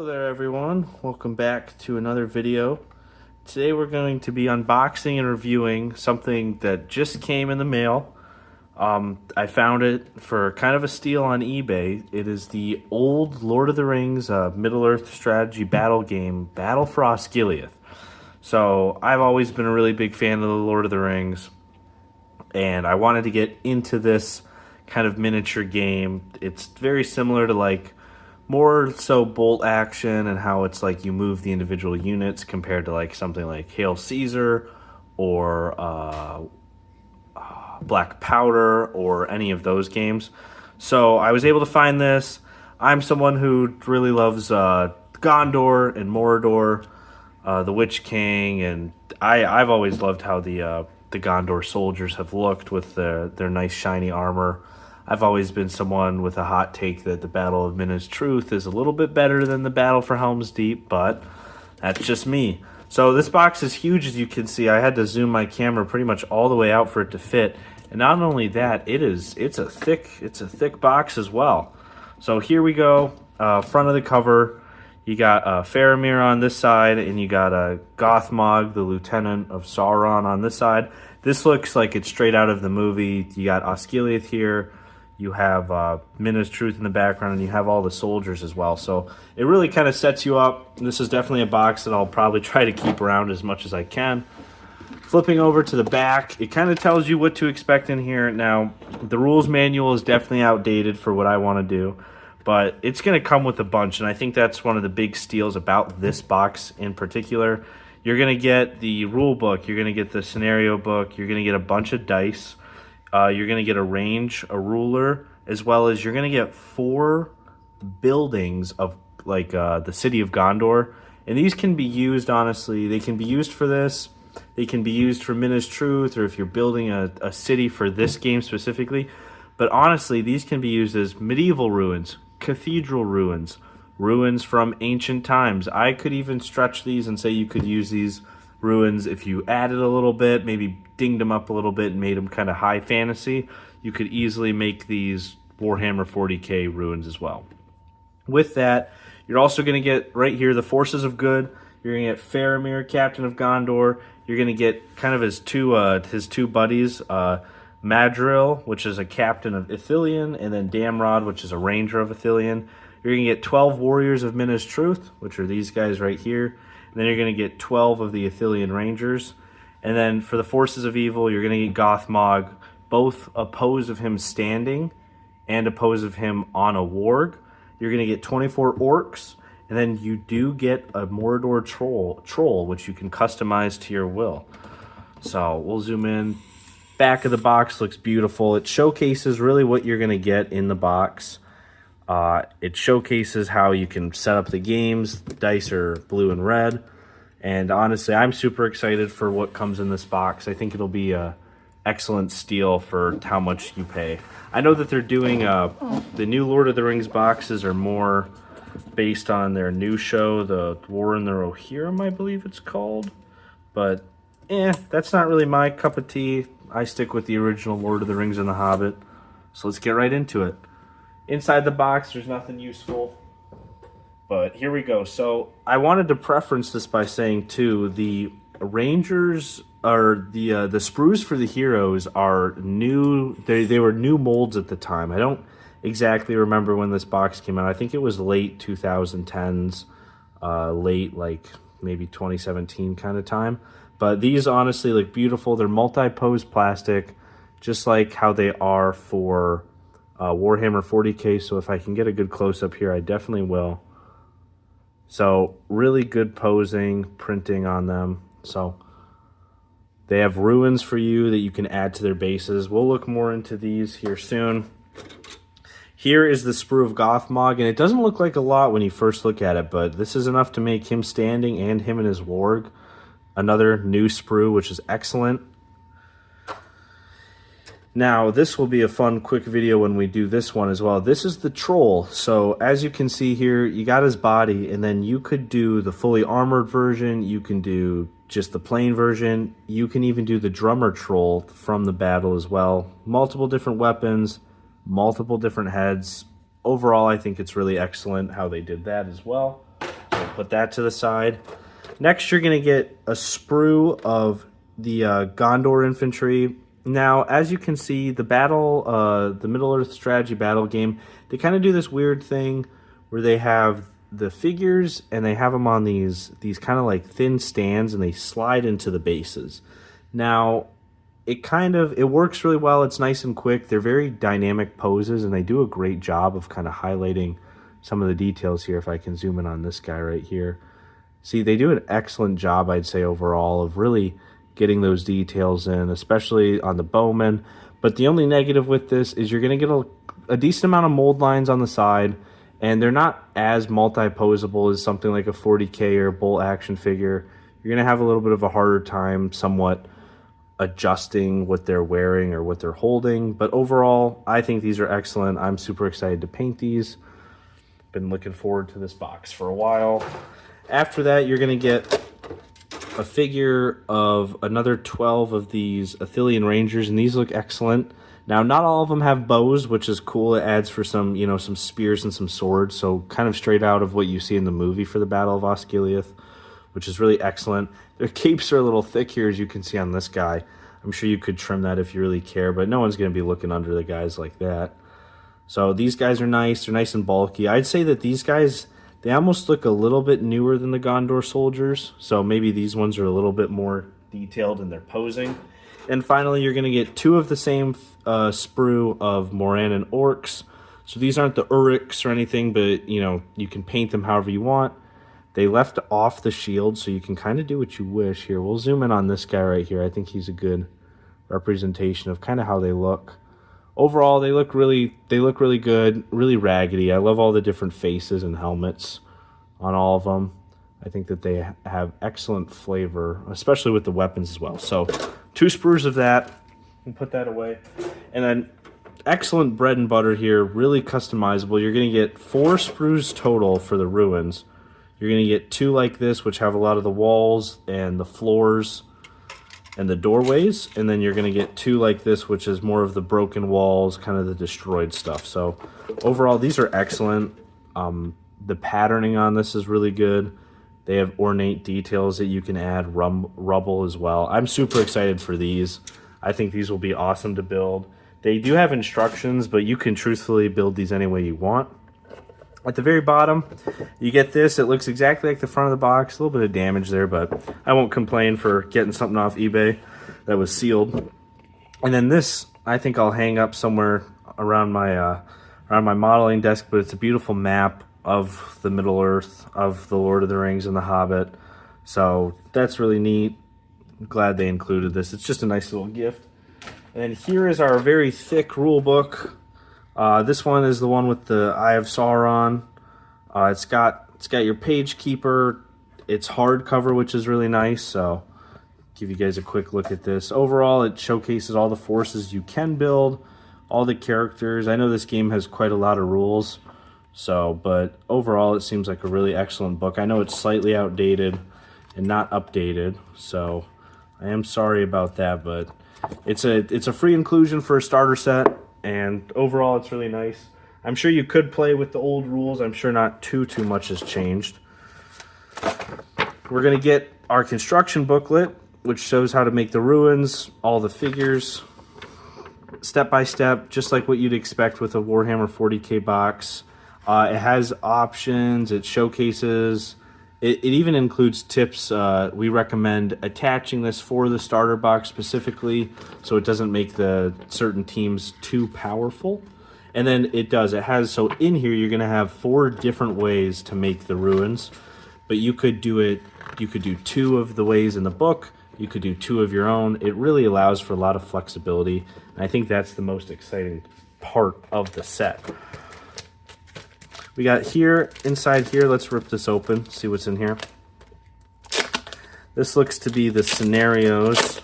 Hello there everyone, welcome back to another video. Today we're going to be unboxing and reviewing something that just came in the mail. I found it for kind of a steal on eBay. It is the old Lord of the Rings Middle-earth strategy battle game, Battle for Osgiliath. So I've always been a really big fan of the Lord of the Rings, and I wanted to get into this kind of miniature game. It's very similar to like more so bolt action and how it's like you move the individual units compared to like something like Hail Caesar or Black Powder or any of those games. So I was able to find this. I'm someone who really loves Gondor and Mordor, the Witch King, and I've always loved how the Gondor soldiers have looked with their nice shiny armor. I've always been someone with a hot take that the Battle of Minas Tirith is a little bit better than the Battle for Helm's Deep, but that's just me. So this box is huge, as you can see. I had to zoom my camera pretty much all the way out for it to fit. And not only that, it's a thick box as well. So here we go, front of the cover. You got Faramir on this side, and you got Gothmog, the Lieutenant of Sauron, on this side. This looks like it's straight out of the movie. You got Osgiliath here. You have Minas Tirith in the background, and you have all the soldiers as well. So it really kind of sets you up. This is definitely a box that I'll probably try to keep around as much as I can. Flipping over to the back, it kind of tells you what to expect in here. Now, the rules manual is definitely outdated for what I want to do, but it's going to come with a bunch, and I think that's one of the big steals about this box in particular. You're going to get the rule book, you're going to get the scenario book, you're going to get a bunch of dice, you're going to get a range, a ruler, as well as you're going to get 4 buildings of like the city of Gondor. And these can be used, honestly, they can be used for this. They can be used for Minas Tirith, or if you're building a city for this game specifically. But honestly, these can be used as medieval ruins, cathedral ruins, ruins from ancient times. I could even stretch these and say you could use these ruins if you added a little bit, maybe dinged them up a little bit and made them kind of high fantasy. You could easily make these Warhammer 40k ruins as well. With that, you're also going to get right here the Forces of Good. You're going to get Faramir, Captain of Gondor. You're going to get kind of his two buddies, Madril, which is a captain of Ithilien, and then Damrod, which is a ranger of Ithilien. You're going to get 12 warriors of Minas Tirith, which are these guys right here. And then you're going to get 12 of the Ithilien Rangers. And then for the Forces of Evil, you're going to get Gothmog, both a pose of him standing and a pose of him on a warg. You're going to get 24 orcs. And then you do get a Mordor troll, which you can customize to your will. So we'll zoom in. Back of the box looks beautiful. It showcases really what you're going to get in the box. It showcases how you can set up the games. The dice are blue and red. And honestly, I'm super excited for what comes in this box. I think it'll be an excellent steal for how much you pay. I know that they're doing the new Lord of the Rings boxes are more based on their new show, the War in the Rohirrim, I believe it's called. But that's not really my cup of tea. I stick with the original Lord of the Rings and the Hobbit. So let's get right into it. Inside the box, there's nothing useful. But here we go. So I wanted to preference this by saying, too, the Rangers are the sprues for the heroes are new. They were new molds at the time. I don't exactly remember when this box came out. I think it was late 2010s, late like maybe 2017 kind of time. But these honestly look beautiful. They're multi-pose plastic, just like how they are for Warhammer 40k. So if I can get a good close-up here, I definitely will. So really good posing, printing on them. So they have ruins for you that you can add to their bases. We'll look more into these here soon. Here is the sprue of Gothmog, and it doesn't look like a lot when you first look at it, but this is enough to make him standing and him and his warg. Another new sprue, which is excellent. Now, this will be a fun, quick video when we do this one as well. This is the troll. So, as you can see here, you got his body, and then you could do the fully armored version. You can do just the plain version. You can even do the drummer troll from the battle as well. Multiple different weapons, multiple different heads. Overall, I think it's really excellent how they did that as well. Put that to the side. Next, you're going to get a sprue of the Gondor infantry. Now, as you can see, the Middle-earth strategy battle game, they kind of do this weird thing where they have the figures and they have them on these kind of like thin stands, and they slide into the bases. Now, it works really well. It's nice and quick. They're very dynamic poses, and they do a great job of kind of highlighting some of the details here. If I can zoom in on this guy right here. See, they do an excellent job, I'd say, overall, of really getting those details in, especially on the bowmen. But the only negative with this is you're going to get a decent amount of mold lines on the side, and they're not as multi-posable as something like a 40K or bolt action figure. You're going to have a little bit of a harder time somewhat adjusting what they're wearing or what they're holding. But overall, I think these are excellent. I'm super excited to paint these. Been looking forward to this box for a while. After that, you're going to get a figure of another 12 of these Athelian Rangers, and these look excellent. Now, not all of them have bows, which is cool. It adds for some, some spears and some swords, so kind of straight out of what you see in the movie for the Battle of Osgiliath, which is really excellent. Their capes are a little thick here, as you can see on this guy. I'm sure you could trim that if you really care, but no one's going to be looking under the guys like that. So these guys are nice. They're nice and bulky. I'd say that these guys, they almost look a little bit newer than the Gondor soldiers, so maybe these ones are a little bit more detailed in their posing. And finally, you're going to get 2 of the same sprue of Moran and Orcs. So these aren't the Uriks or anything, but you can paint them however you want. They left off the shield, so you can kind of do what you wish here. We'll zoom in on this guy right here. I think he's a good representation of kind of how they look. Overall, they look really good, really raggedy. I love all the different faces and helmets on all of them. I think that they have excellent flavor, especially with the weapons as well. So 2 sprues of that, and put that away. And then excellent bread and butter here, really customizable. You're going to get 4 sprues total for the ruins. You're going to get 2 like this, which have a lot of the walls and the floors and the doorways, and then you're going to get 2 like this, which is more of the broken walls, kind of the destroyed stuff. So overall, these are excellent. The patterning on this is really good. They have ornate details that you can add rubble as well. I'm super excited for these. I think these will be awesome to build. They do have instructions, but you can truthfully build these any way you want. At the very bottom, you get this. It looks exactly like the front of the box. A little bit of damage there, but I won't complain for getting something off eBay that was sealed. And then this, I think I'll hang up somewhere around my modeling desk, but it's a beautiful map of the Middle-earth, of the Lord of the Rings and the Hobbit. So that's really neat. I'm glad they included this. It's just a nice little gift. And then here is our very thick rule book. This one is the one with the Eye of Sauron. It's got your page keeper. It's hardcover, which is really nice. So give you guys a quick look at this. Overall, it showcases all the forces you can build, all the characters. I know this game has quite a lot of rules. But overall, it seems like a really excellent book. I know it's slightly outdated and not updated, so I am sorry about that, but it's a free inclusion for a starter set, and overall, it's really nice. I'm sure you could play with the old rules. I'm sure not too much has changed. We're going to get our construction booklet, which shows how to make the ruins, all the figures, step by step, just like what you'd expect with a Warhammer 40K box. It has options, it showcases, it even includes tips. We recommend attaching this for the starter box specifically so it doesn't make the certain teams too powerful. And then it has, so in here you're going to have 4 different ways to make the ruins. But you could do 2 of the ways in the book, you could do 2 of your own. It really allows for a lot of flexibility, and I think that's the most exciting part of the set. We got here, inside here, let's rip this open, see what's in here. This looks to be the scenarios,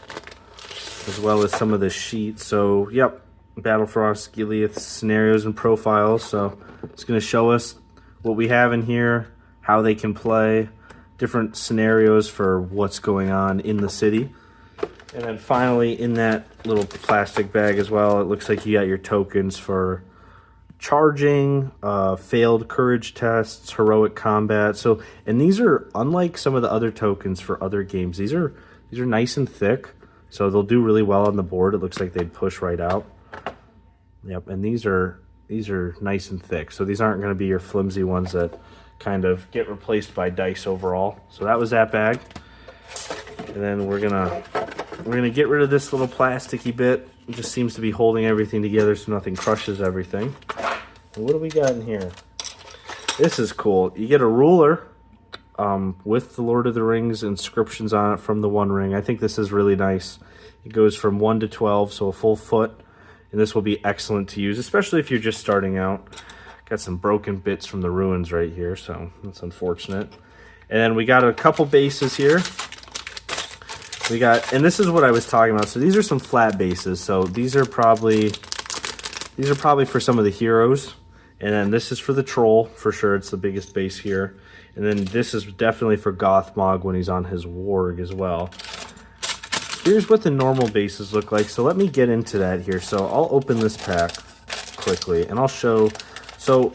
as well as some of the sheets. So, yep, Battle for Osgiliath scenarios and profiles. So, it's going to show us what we have in here, how they can play, different scenarios for what's going on in the city. And then finally, in that little plastic bag as well, it looks like you got your tokens for charging, failed courage tests, heroic combat. So, and these are unlike some of the other tokens for other games. These are nice and thick, so they'll do really well on the board. It looks like they'd push right out. Yep, and these are nice and thick. So these aren't going to be your flimsy ones that kind of get replaced by dice overall. So that was that bag. And then we're gonna get rid of this little plasticky bit. It just seems to be holding everything together so nothing crushes everything. And what do we got in here? This is cool. You get a ruler with the Lord of the Rings inscriptions on it from the One Ring. I think this is really nice. It goes from 1 to 12, so a full foot. And this will be excellent to use, especially if you're just starting out. Got some broken bits from the ruins right here, so that's unfortunate. And then we got a couple bases here. We got, and this is what I was talking about. So these are some flat bases. So these are probably for some of the heroes. And then this is for the troll, for sure. It's the biggest base here. And then this is definitely for Gothmog when he's on his warg as well. Here's what the normal bases look like. So let me get into that here. So I'll open this pack quickly and I'll show. So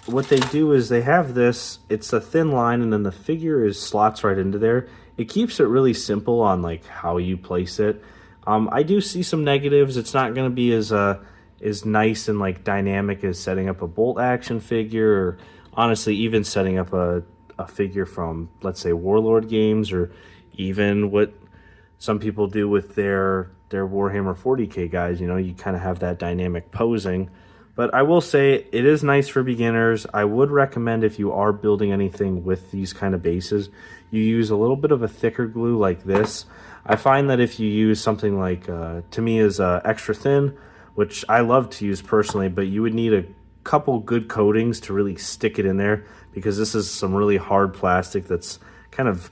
what they do is they have this, it's a thin line and then the figure slots right into there. It keeps it really simple on like how you place it. I do see some negatives. It's not going to be as nice and like dynamic as setting up a bolt action figure, or honestly even setting up a figure from, let's say, Warlord games, or even what some people do with their Warhammer 40k guys. You know, you kind of have that dynamic posing. But I will say it is nice for beginners. I would recommend, if you are building anything with these kind of bases, you use a little bit of a thicker glue like this. I find that if you use something like, to me is extra thin, which I love to use personally, but you would need a couple good coatings to really stick it in there, because this is some really hard plastic that's kind of,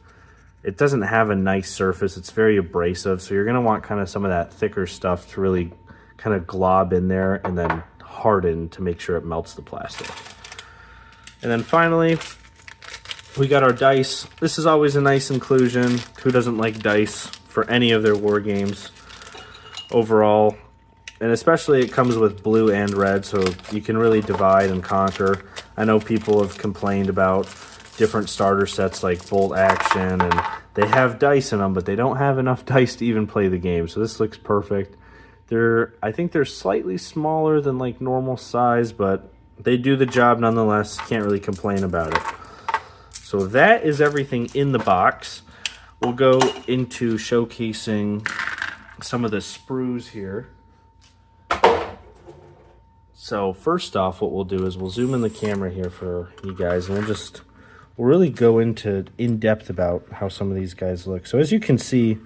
it doesn't have a nice surface. It's very abrasive. So you're going to want kind of some of that thicker stuff to really kind of glob in there and then harden to make sure it melts the plastic. And then finally, we got our dice. This is always a nice inclusion. Who doesn't like dice for any of their war games overall? And especially it comes with blue and red, so you can really divide and conquer. I know people have complained about different starter sets like Bolt Action, and they have dice in them, but they don't have enough dice to even play the game. So this looks perfect. I think they're slightly smaller than like normal size, but they do the job nonetheless. Can't really complain about it. So that is everything in the box. We'll go into showcasing some of the sprues here. So first off, what we'll do is we'll zoom in the camera here for you guys, and we'll really go into in-depth about how some of these guys look. So as you can see,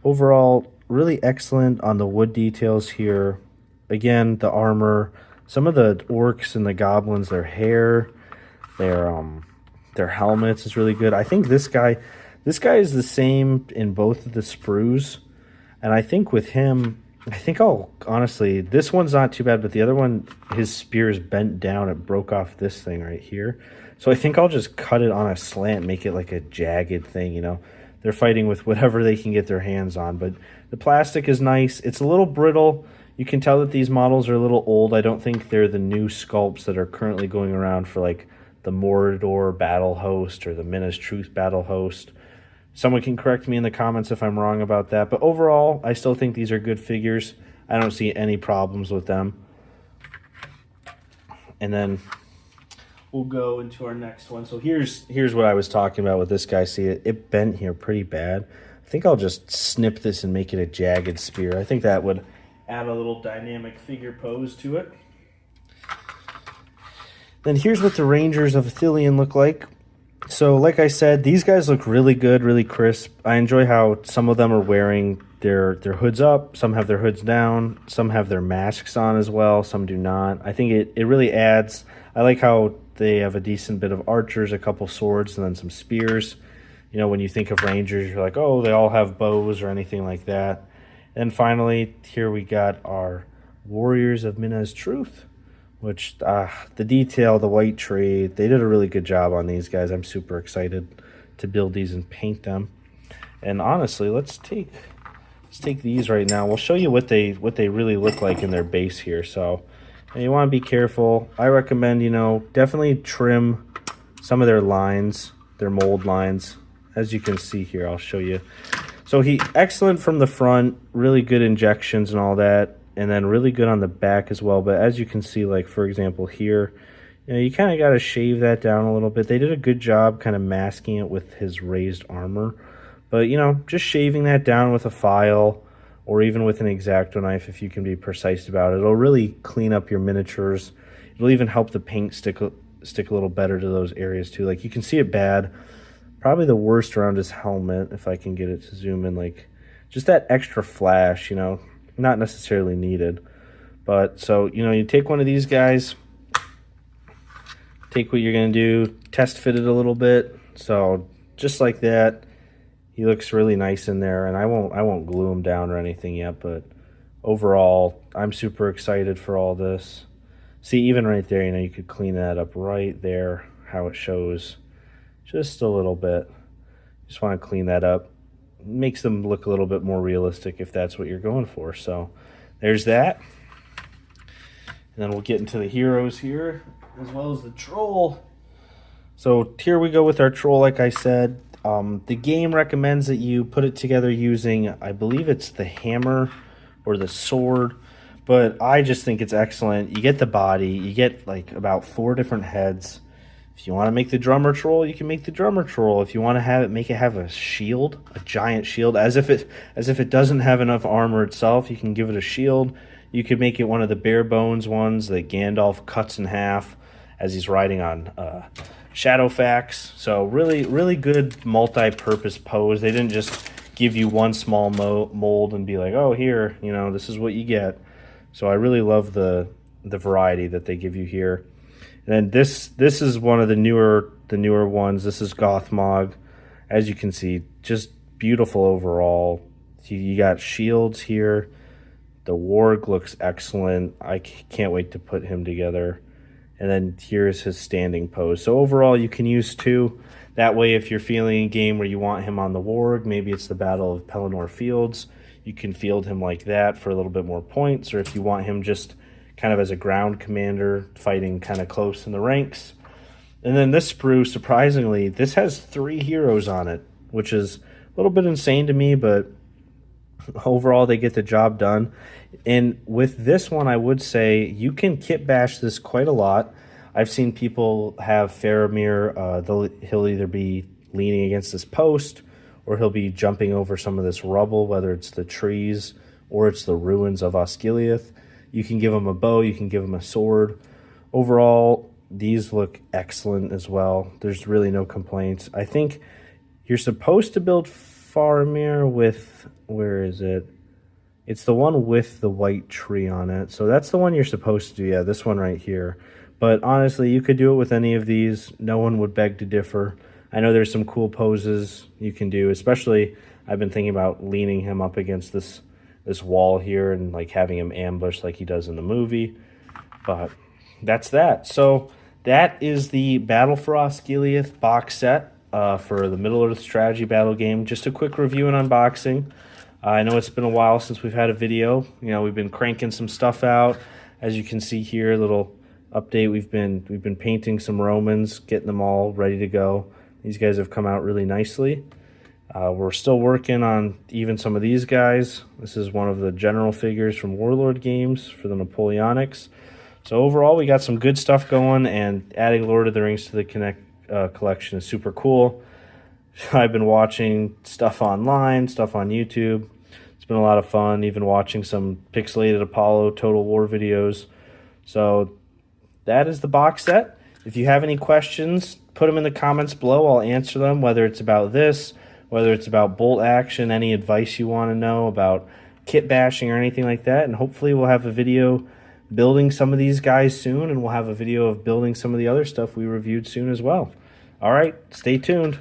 overall, really excellent on the wood details here. Again, the armor, some of the orcs and the goblins, their hair, their helmets is really good. I think this guy is the same in both of the sprues, and I think with him, honestly, this one's not too bad, but the other one, his spear is bent down. It broke off this thing right here. So I think I'll just cut it on a slant, make it like a jagged thing, you know. They're fighting with whatever they can get their hands on, but the plastic is nice. It's a little brittle. You can tell that these models are a little old. I don't think they're the new sculpts that are currently going around for like the Mordor Battle Host or the Minas Truth Battle Host. Someone can correct me in the comments if I'm wrong about that, but overall, I still think these are good figures. I don't see any problems with them. And then we'll go into our next one. So here's what I was talking about with this guy. See, it bent here pretty bad. I think I'll just snip this and make it a jagged spear. I think that would add a little dynamic figure pose to it. Then here's what the Rangers of Ithilien look like. So like I said, these guys look really good, really crisp. I enjoy how some of them are wearing their hoods up, some have their hoods down, some have their masks on as well, some do not. I think it really adds. I like how they have a decent bit of archers, a couple swords, and then some spears. You know, when you think of Rangers, you're like, oh, they all have bows or anything like that. And finally, here we got our Warriors of Minas Truth, which the detail, the white tree, they did a really good job on these guys. I'm super excited to build these and paint them. And honestly, let's take these right now. We'll show you what they really look like in their base here. So And you want to be careful. I recommend, you know, definitely trim some of their lines, their mold lines. As you can see here, I'll show you. So he excellent from the front, really good injections and all that, and then really good on the back as well. But as you can see, like for example here, you know, you kind of got to shave that down a little bit. They did a good job kind of masking it with his raised armor. But, you know, just shaving that down with a file or even with an X-Acto knife, if you can be precise about it, it'll really clean up your miniatures. It'll even help the paint stick a little better to those areas too. Like you can see it bad. Probably the worst around his helmet, if I can get it to zoom in, like just that extra flash, you know, not necessarily needed. But so, you know, you take one of these guys, take what you're going to do, test fit it a little bit. So just like that, he looks really nice in there, and I won't glue him down or anything yet, but overall, I'm super excited for all this. See, even right there, you know, you could clean that up right there, how it shows just a little bit. Just want to clean that up. Makes them look a little bit more realistic if that's what you're going for. So there's that. And then we'll get into the heroes here, as well as the troll. So here we go with our troll, like I said. The game recommends that you put it together using, I believe it's the hammer or the sword, but I just think it's excellent. You get the body, you get like about 4 different heads. If you want to make the drummer troll, you can make the drummer troll. If you want to have it, make it have a shield, a giant shield, as if it doesn't have enough armor itself, you can give it a shield. You could make it one of the bare bones ones that Gandalf cuts in half as he's riding on Shadowfax. So really good multi-purpose pose. They didn't just give you one small mold and be like, oh, here, you know, this is what you get. So I really love the variety that they give you here. And then this is one of the newer ones. This is Gothmog. As you can see, just beautiful overall. You got shields here. The warg looks excellent. I can't wait to put him together. And then here's his standing pose. So overall, you can use 2. That way, if you're feeling a game where you want him on the warg, maybe it's the Battle of Pelennor Fields, you can field him like that for a little bit more points. Or if you want him just kind of as a ground commander, fighting kind of close in the ranks. And then this sprue, surprisingly, this has 3 heroes on it, which is a little bit insane to me, but overall they get the job done. And with this one, I would say you can kit bash this quite a lot. I've seen people have Faramir, he'll either be leaning against this post or he'll be jumping over some of this rubble, whether it's the trees or it's the ruins of Osgiliath. You can give him a bow, you can give him a sword. Overall, these look excellent as well. There's really no complaints. I think you're supposed to build Faramir with, where is it? It's the one with the white tree on it. So that's the one you're supposed to do. Yeah, this one right here. But honestly, you could do it with any of these. No one would beg to differ. I know there's some cool poses you can do, especially I've been thinking about leaning him up against this wall here and like having him ambush like he does in the movie. But that's that. So that is the Battle for Osgiliath box set for the Middle-earth strategy battle game. Just a quick review and unboxing. I know it's been a while since we've had a video. You know, we've been cranking some stuff out. As you can see here, a little update. We've been painting some Romans, getting them all ready to go. These guys have come out really nicely. We're still working on even some of these guys. This is one of the general figures from Warlord games for the Napoleonics. So overall, we got some good stuff going, and adding Lord of the Rings to the collection is super cool. I've been watching stuff online, stuff on YouTube. It's been a lot of fun, even watching some pixelated Apollo Total War videos. So that is the box set. If you have any questions, put them in the comments below. I'll answer them, whether it's about this, whether it's about bolt action, any advice you want to know about kit bashing or anything like that. And hopefully we'll have a video building some of these guys soon, and we'll have a video of building some of the other stuff we reviewed soon as well. All right, stay tuned.